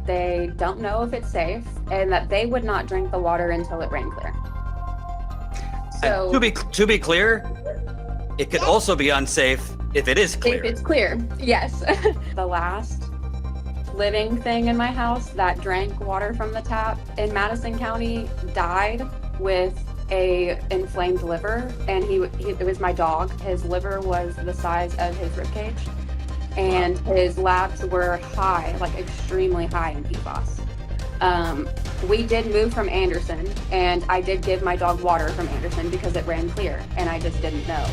they don't know if it's safe and that they would not drink the water until it rained clear. So to be clear, it could also be unsafe if it is clear. If it's clear, yes. The last living thing in my house that drank water from the tap in Madison County died with a inflamed liver, and it was my dog. His liver was the size of his ribcage, and his labs were high, like extremely high in PFAS. We did move from Anderson, and I did give my dog water from Anderson because it ran clear, and I just didn't know.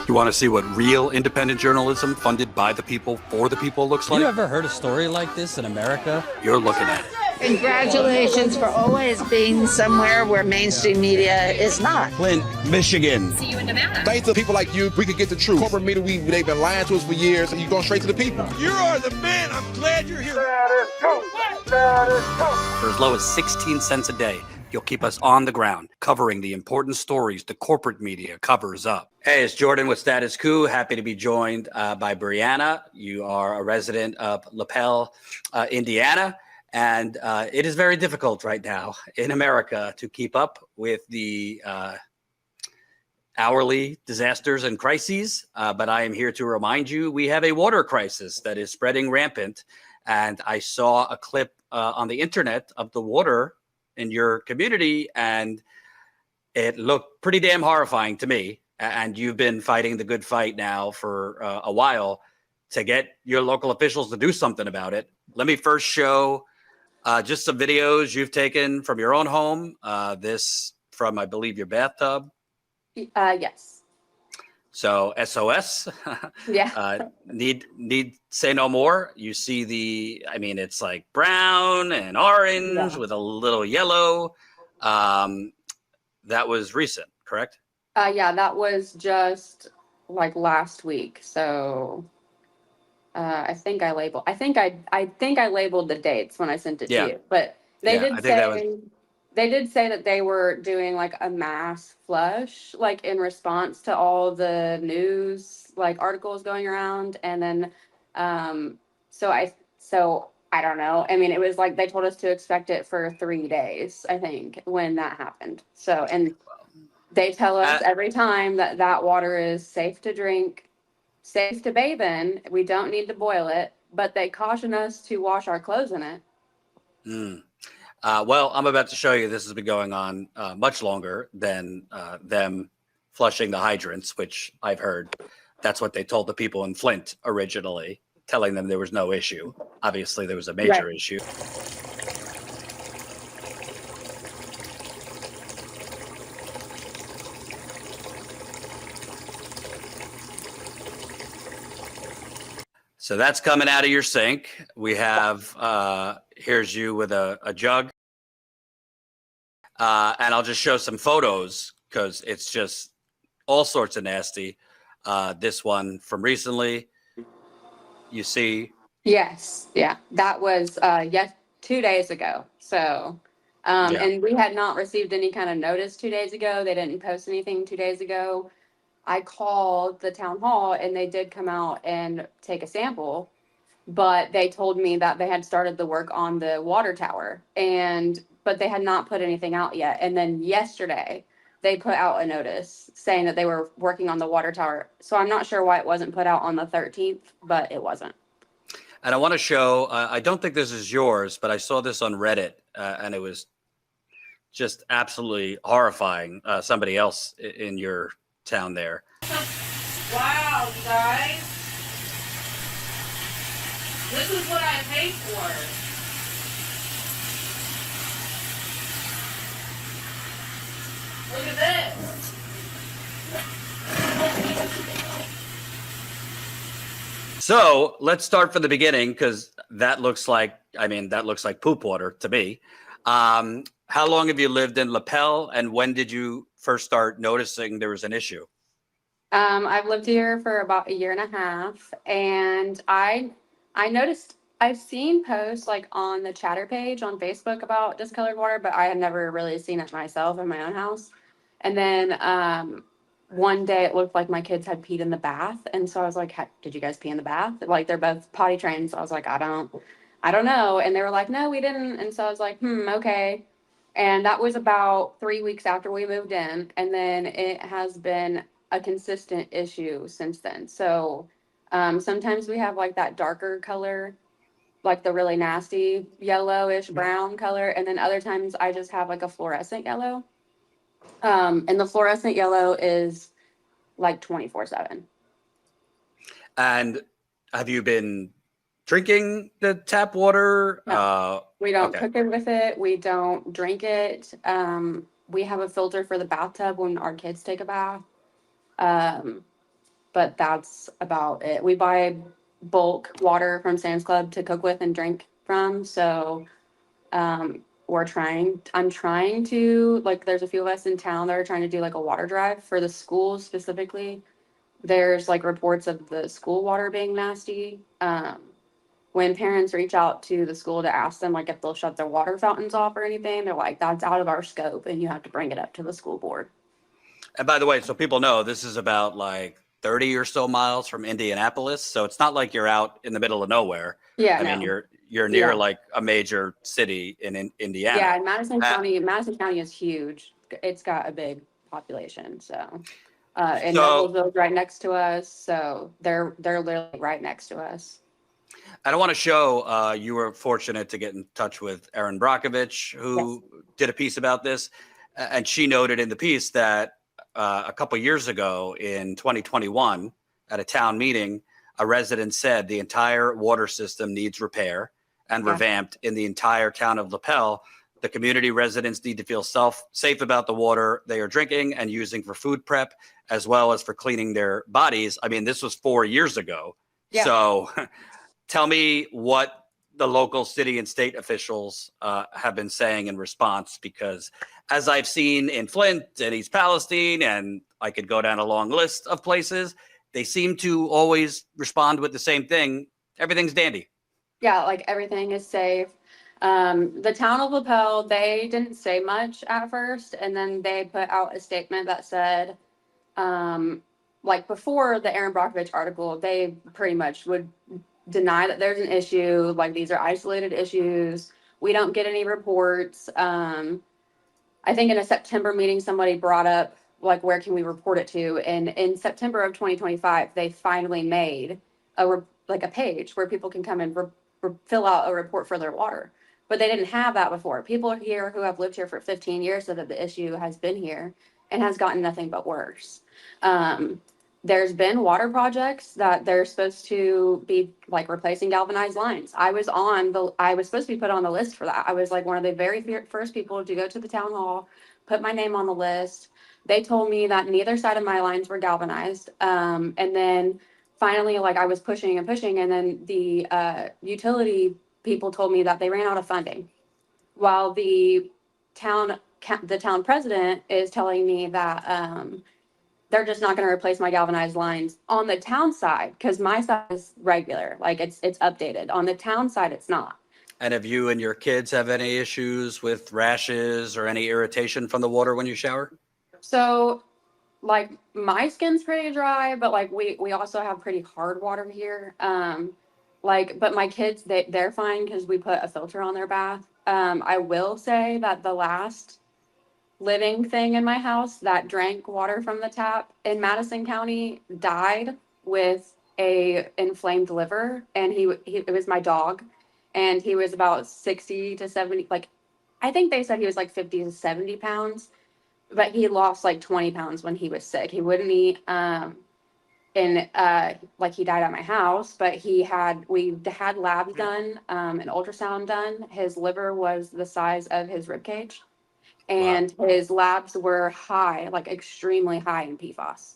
You want to see what real independent journalism funded by the people for the people looks like? You ever heard a story like this in America? You're looking at it. Congratulations for always being somewhere where mainstream media is not. Flint, Michigan. See you in Nevada. Thanks to people like you, we can get the truth. Corporate media, they've been lying to us for years, and you're going straight to the people. You are the man. I'm glad you're here. For as low as 16 cents a day, you'll keep us on the ground, covering the important stories the corporate media covers up. Hey, it's Jordan with Status Coup. Happy to be joined by Brianna. You are a resident of Lapel, Indiana. And it is very difficult right now in America to keep up with the hourly disasters and crises. But I am here to remind you, we have a water crisis that is spreading rampant. And I saw a clip on the internet of the water in your community, and it looked pretty damn horrifying to me. And you've been fighting the good fight now for a while to get your local officials to do something about it. Let me first show just some videos you've taken from your own home. This from, I believe, your bathtub. Yes. So SOS. Yeah. Need say no more. You see it's like brown and orange with a little yellow. That was recent, correct? Yeah, that was just like last week. So I think I labeled the dates when I sent it to you. But they did say that they were doing like a mass flush, like in response to all the news like articles going around. And then so I don't know. I mean, it was like they told us to expect it for 3 days, I think, when that happened. So, and they tell us every time that water is safe to drink, safe to bathe in. We don't need to boil it, but they caution us to wash our clothes in it. Well, I'm about to show you this has been going on much longer than them flushing the hydrants, which I've heard. That's what they told the people in Flint originally, telling them there was no issue. Obviously, there was a major issue. So that's coming out of your sink. We have, here's you with a jug. And I'll just show some photos because it's just all sorts of nasty. This one from recently, you see. Yes. Yeah. That was 2 days ago. So, and we had not received any kind of notice 2 days ago. They didn't post anything 2 days ago. I called the town hall and they did come out and take a sample, but they told me that they had started the work on the water tower but they had not put anything out yet. And then yesterday they put out a notice saying that they were working on the water tower. So I'm not sure why it wasn't put out on the 13th, but it wasn't. And I want to show, I don't think this is yours, but I saw this on Reddit and it was just absolutely horrifying. Somebody else in your town there. Wow, you guys. This is what I paid for. Look at this. So let's start from the beginning because that looks like poop water to me. How long have you lived in Lapel, and when did you first start noticing there was an issue? I've lived here for about 1.5 years, and I noticed I've seen posts like on the chatter page on Facebook about discolored water, but I had never really seen it myself in my own house. And then one day it looked like my kids had peed in the bath, and so I was like, "Did you guys pee in the bath?" Like they're both potty trained, so I was like, I I don't know. And they were like, no, we didn't. And so I was like, okay. And that was about 3 weeks after we moved in. And then it has been a consistent issue since then. So sometimes we have like that darker color, like the really nasty yellowish brown color. And then other times I just have like a fluorescent yellow. And the fluorescent yellow is like 24/7. And have you been drinking the tap water? No. We don't okay. cook it with it. We don't drink it. We have a filter for the bathtub when our kids take a bath. But that's about it. We buy bulk water from Sam's Club to cook with and drink from. So I'm trying to, like, there's a few of us in town that are trying to do like a water drive for the schools specifically. There's like reports of the school water being nasty. When parents reach out to the school to ask them like if they'll shut their water fountains off or anything, they're like, that's out of our scope and you have to bring it up to the school board. And by the way, so people know this is about like 30 or so miles from Indianapolis. So it's not like you're out in the middle of nowhere. Yeah. I mean, you're near like a major city in Indiana. Yeah, and Madison County is huge. It's got a big population. So and Noblesville's right next to us. So they're literally right next to us. I don't want to show you were fortunate to get in touch with Erin Brockovich, who did a piece about this. And she noted in the piece that a couple years ago in 2021 at a town meeting, a resident said the entire water system needs repair and revamped in the entire town of Lapel. The community residents need to feel safe about the water they are drinking and using for food prep, as well as for cleaning their bodies. I mean, this was 4 years ago. Yeah. So tell me what the local city and state officials have been saying in response, because as I've seen in Flint and East Palestine, and I could go down a long list of places, they seem to always respond with the same thing. Everything's dandy. Yeah, like everything is safe. The town of Lapel, they didn't say much at first, and then they put out a statement that said, like before the Erin Brockovich article, they pretty much would deny that there's an issue, like these are isolated issues. We don't get any reports. I think in a September meeting, somebody brought up, like, where can we report it to? And in September of 2025, they finally made a page where people can come and fill out a report for their water. But they didn't have that before. People here who have lived here for 15 years said that the issue has been here and has gotten nothing but worse. There's been water projects that they're supposed to be like replacing galvanized lines. I was supposed to be put on the list for that. I was like one of the very first people to go to the town hall, put my name on the list. They told me that neither side of my lines were galvanized. And then finally, like I was pushing and pushing, and then the utility people told me that they ran out of funding, while the town president is telling me that they're just not going to replace my galvanized lines on the town side, because my side is regular, like it's updated. On the town side, it's not. And have you and your kids have any issues with rashes or any irritation from the water when you shower? So, like, my skin's pretty dry, but like we also have pretty hard water here. But my kids, they're fine because we put a filter on their bath. I will say that the last living thing in my house that drank water from the tap in Madison County died with a inflamed liver, and it was my dog, and he was about 60 to 70, like I think they said he was like 50 to 70 pounds, but he lost like 20 pounds when he was sick. He wouldn't eat, and like he died at my house, but we had labs done, an ultrasound done. His liver was the size of his rib cage. And wow. His labs were high, like extremely high in PFAS.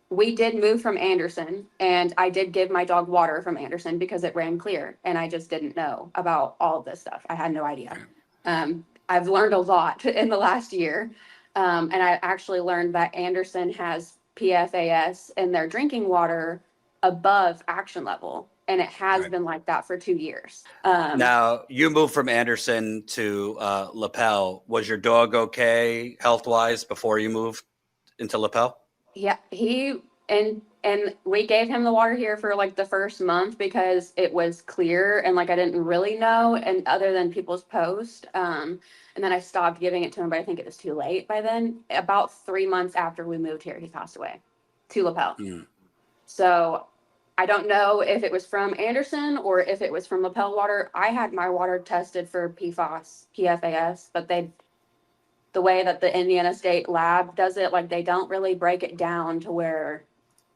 We did move from Anderson, and I did give my dog water from Anderson because it ran clear, and I just didn't know about all of this stuff. I had no idea. I've learned a lot in the last year, and I actually learned that Anderson has PFAS in their drinking water above action level. And it has been like that for 2 years. Now, you moved from Anderson to Lapel. Was your dog okay health-wise before you moved into Lapel? Yeah, in And we gave him the water here for like the first month because it was clear and like I didn't really know, and other than people's posts. And then I stopped giving it to him, but I think it was too late by then. About 3 months after we moved here, he passed away to Lapel. So I don't know if it was from Anderson or if it was from Lapel water. I had my water tested for PFAS, but the way that the Indiana State Lab does it, like they don't really break it down to where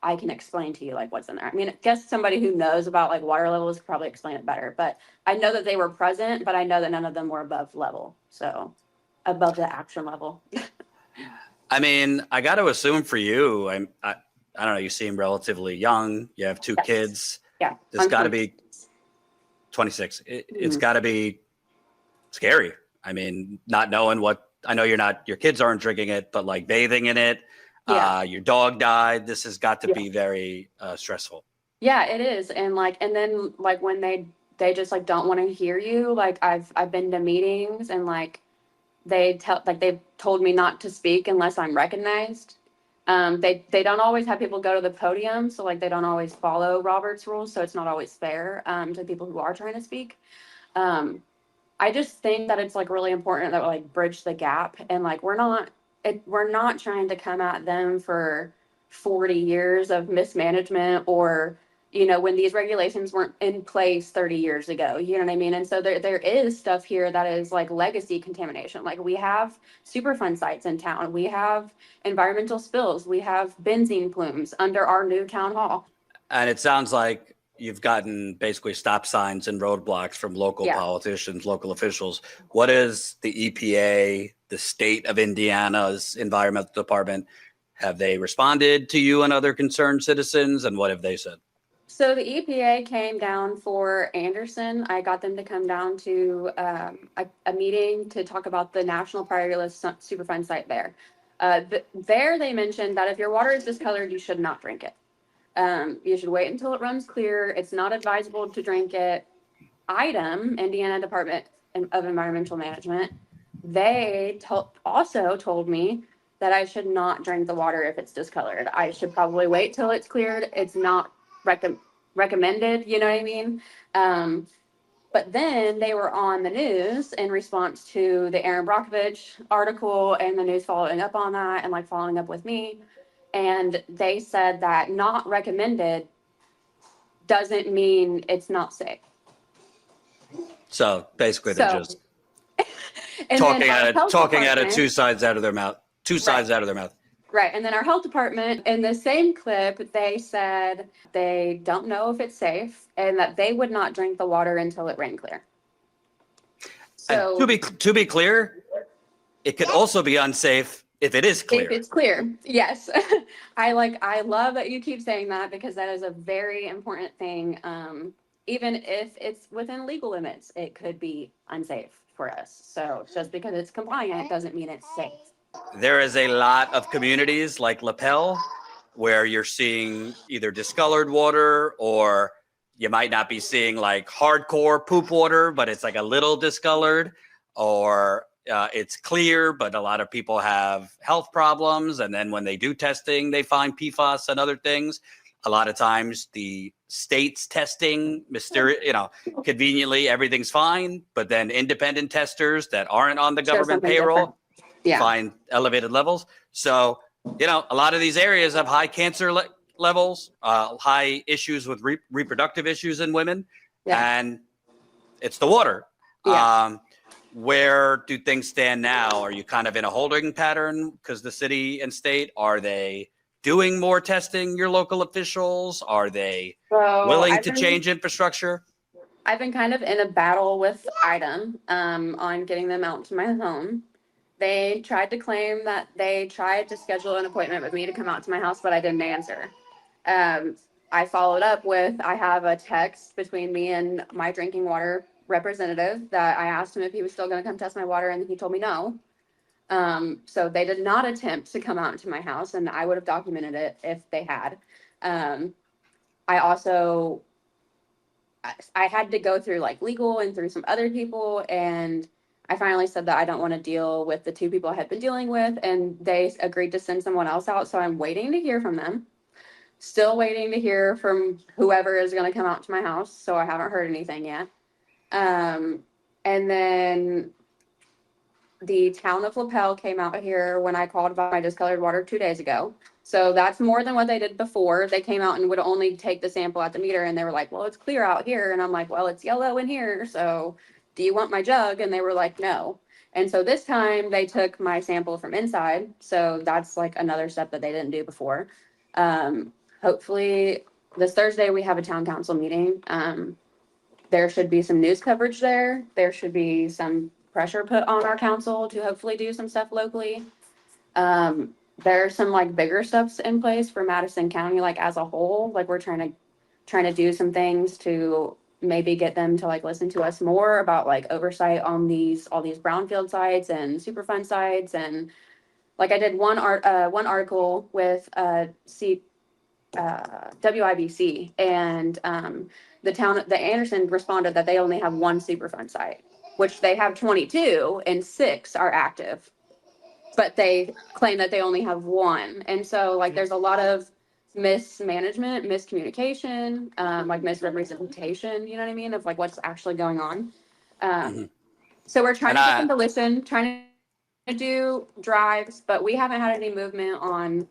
I can explain to you like what's in there. I mean, I guess somebody who knows about like water levels could probably explain it better, but I know that they were present, but I know that none of them were above level. So above the action level. I mean, I got to assume for you, I don't know, you seem relatively young. You have two kids. Yeah. It's got to be 26. It's got to be scary. I mean, not knowing what, I know your kids aren't drinking it, but like bathing in it. Your dog died. This has got to be very stressful. Yeah, it is. And then like when they just like don't want to hear you. Like I've been to meetings and like they've told me not to speak unless I'm recognized. They don't always have people go to the podium, so like they don't always follow Robert's rules, so it's not always fair to people who are trying to speak. I just think that it's like really important that we like bridge the gap, and like we're not trying to come at them for 40 years of mismanagement or, you know, when these regulations weren't in place 30 years ago, you know what I mean? And so there is stuff here that is like legacy contamination. Like we have Superfund sites in town. We have environmental spills. We have benzene plumes under our new town hall. And it sounds like you've gotten basically stop signs and roadblocks from local politicians, local officials. What is the EPA, the state of Indiana's environmental department? Have they responded to you and other concerned citizens? And what have they said? So the EPA came down for Anderson. I got them to come down to a meeting to talk about the national priority list Superfund site there. There they mentioned that if your water is discolored, you should not drink it. You should wait until it runs clear. It's not advisable to drink it. Indiana Department of Environmental Management, they also told me that I should not drink the water if it's discolored. I should probably wait till it's cleared. It's not recommended, you know what I mean? But then they were on the news in response to the Aaron Brockovich article and the news following up on that and like following up with me. And they said that not recommended doesn't mean it's not safe. So basically they're just talking out of two sides out of their mouth. Right. And then our health department, in the same clip, they said they don't know if it's safe and that they would not drink the water until it ran clear. So to be clear, it could also be unsafe if it is clear. If it's clear, yes. I love that you keep saying that because that is a very important thing. Even if it's within legal limits, it could be unsafe for us. So just because it's compliant doesn't mean it's safe. There is a lot of communities like Lapel where you're seeing either discolored water or you might not be seeing like hardcore poop water, but it's like a little discolored, or it's clear, but a lot of people have health problems. And then when they do testing, they find PFAS and other things. A lot of times the state's testing, conveniently everything's fine, but then independent testers that aren't on the government payroll find elevated levels. So, a lot of these areas have high cancer levels, high issues with reproductive issues in women, and it's the water. Where do things stand now? Are you kind of in a holding pattern because the city and state, are they doing more testing, your local officials? Are they willing to change infrastructure? I've been kind of in a battle with IDEM on getting them out to my home. They tried to claim that they tried to schedule an appointment with me to come out to my house, but I didn't answer. I followed up with, I have a text between me and my drinking water representative that I asked him if he was still going to come test my water, and he told me no. So they did not attempt to come out to my house, and I would have documented it if they had. I had to go through like legal and through some other people, and I finally said that I don't want to deal with the two people I had been dealing with, and they agreed to send someone else out. So I'm waiting to hear from them. Still waiting to hear from whoever is going to come out to my house. So I haven't heard anything yet. And then the town of Lapel came out here when I called about my discolored water 2 days ago. So that's more than what they did before. They came out and would only take the sample at the meter, and they were like, well, it's clear out here. And I'm like, well, it's yellow in here. So do you want my jug? And they were like, no. And so this time they took my sample from inside. So that's like another step that they didn't do before. Hopefully this Thursday we have a town council meeting. There should be some news coverage there. There should be some pressure put on our council to hopefully do some stuff locally. There's some like bigger steps in place for Madison County, like as a whole. Like we're trying to do some things to maybe get them to like listen to us more about like oversight on all these brownfield sites and Superfund sites. And like I did one article with WIBC, and the Anderson responded that they only have one Superfund site, which they have 22 and 6 are active, but they claim that they only have one. And so like there's a lot of mismanagement, miscommunication, like misrepresentation, you know what I mean, of like what's actually going on. So we're trying to get them to listen, trying to do drives, but we haven't had any movement on.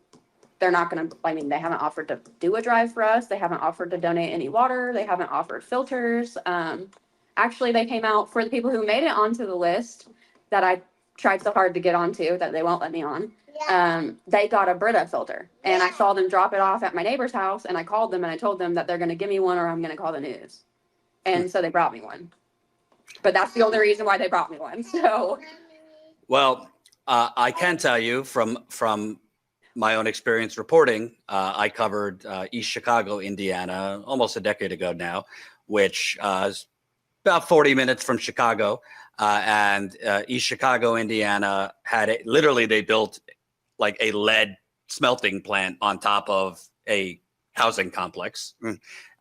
They're not going to, I mean, they haven't offered to do a drive for us. They haven't offered to donate any water. They haven't offered filters. Actually, they came out for the people who made it onto the list that I tried so hard to get onto that they won't let me on. They got a Brita filter, and I saw them drop it off at my neighbor's house, and I called them and I told them that they're going to give me one or I'm going to call the news. And so they brought me one. But that's the only reason why they brought me one. So, well, I can tell you from my own experience reporting, I covered East Chicago, Indiana, almost a decade ago now, which is about 40 minutes from Chicago. And East Chicago, Indiana literally they built like a lead smelting plant on top of a housing complex.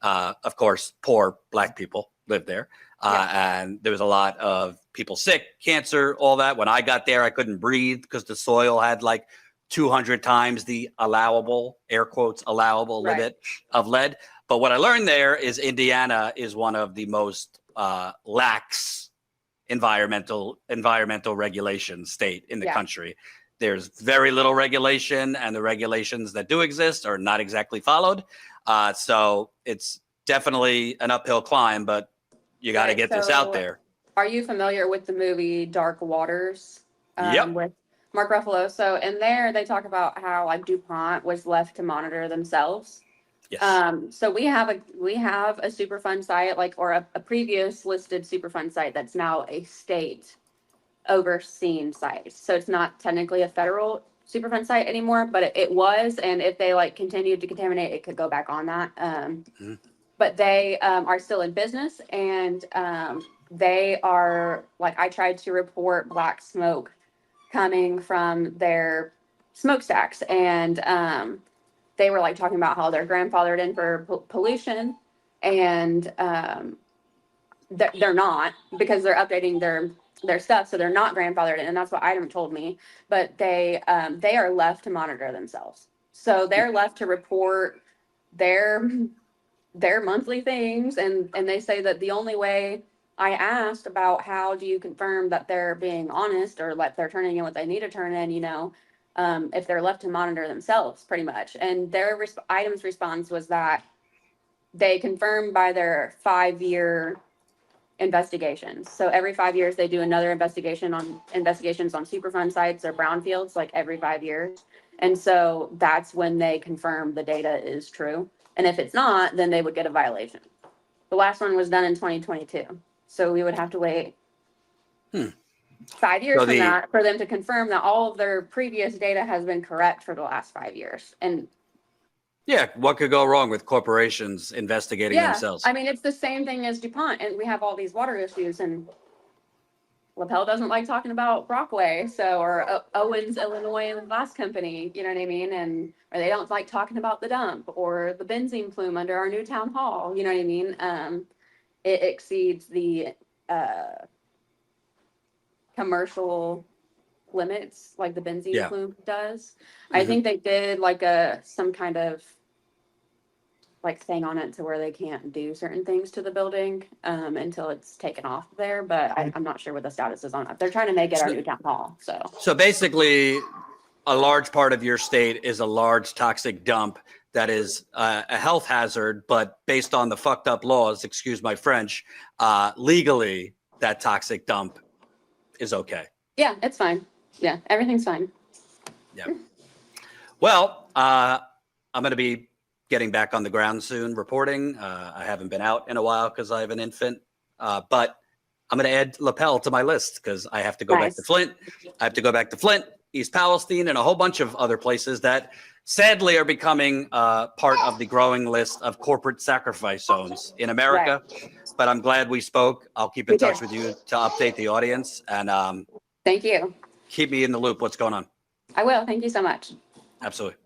Of course, poor Black people live there. And there was a lot of people sick, cancer, all that. When I got there, I couldn't breathe because the soil had like 200 times the allowable, air quotes, allowable limit of lead. But what I learned there is Indiana is one of the most lax environmental regulation state in the country. There's very little regulation, and the regulations that do exist are not exactly followed. So it's definitely an uphill climb, but you got to get this out there. Are you familiar with the movie Dark Waters? Yep. With Mark Ruffalo. So in there, they talk about how like DuPont was left to monitor themselves. Yes. So we have a Superfund site, like, or a previous listed Superfund site that's now a state overseen site. So it's not technically a federal Superfund site anymore, but it was. And if they like continued to contaminate, it could go back on that. But they are still in business, and they are like, I tried to report black smoke coming from their smokestacks, and they were like talking about how they're grandfathered in for pollution, and they're not, because they're updating their stuff, so they're not grandfathered in, and that's what Item told me. But they are left to monitor themselves, so they're left to report their monthly things, and they say that the only way, I asked about how do you confirm that they're being honest or like they're turning in what they need to turn in, if they're left to monitor themselves, pretty much. And their Item's response was that they confirm by their 5-year investigations. So every 5 years they do another investigations on Superfund sites or brownfields, like every 5 years. And so that's when they confirm the data is true. And if it's not, then they would get a violation. The last one was done in 2022. So we would have to wait 5 years from that for them to confirm that all of their previous data has been correct for the last 5 years. And yeah, what could go wrong with corporations investigating themselves? I mean, it's the same thing as DuPont, and we have all these water issues, and Lapel doesn't like talking about Brockway, or Owens, Illinois, and the glass company, you know what I mean? Or they don't like talking about the dump or the benzene plume under our new town hall, you know what I mean? It exceeds the commercial limits, like the benzene plume does. I think they did like some kind of like thing on it to where they can't do certain things to the building until it's taken off there. But I'm not sure what the status is on it. They're trying to make it our new town hall. So basically, a large part of your state is a large toxic dump that is a health hazard, but based on the fucked up laws, excuse my French, legally, that toxic dump is okay. Yeah, it's fine. Yeah, everything's fine. Yeah. Well, I'm going to be getting back on the ground soon reporting. I haven't been out in a while because I have an infant, but I'm going to add Lapel to my list because I have to go back to Flint. I have to go back to Flint, East Palestine, and a whole bunch of other places that sadly are becoming part of the growing list of corporate sacrifice zones in America. Right. But I'm glad we spoke. I'll keep in touch with you to update the audience. And thank you. Keep me in the loop. What's going on? I will. Thank you so much. Absolutely.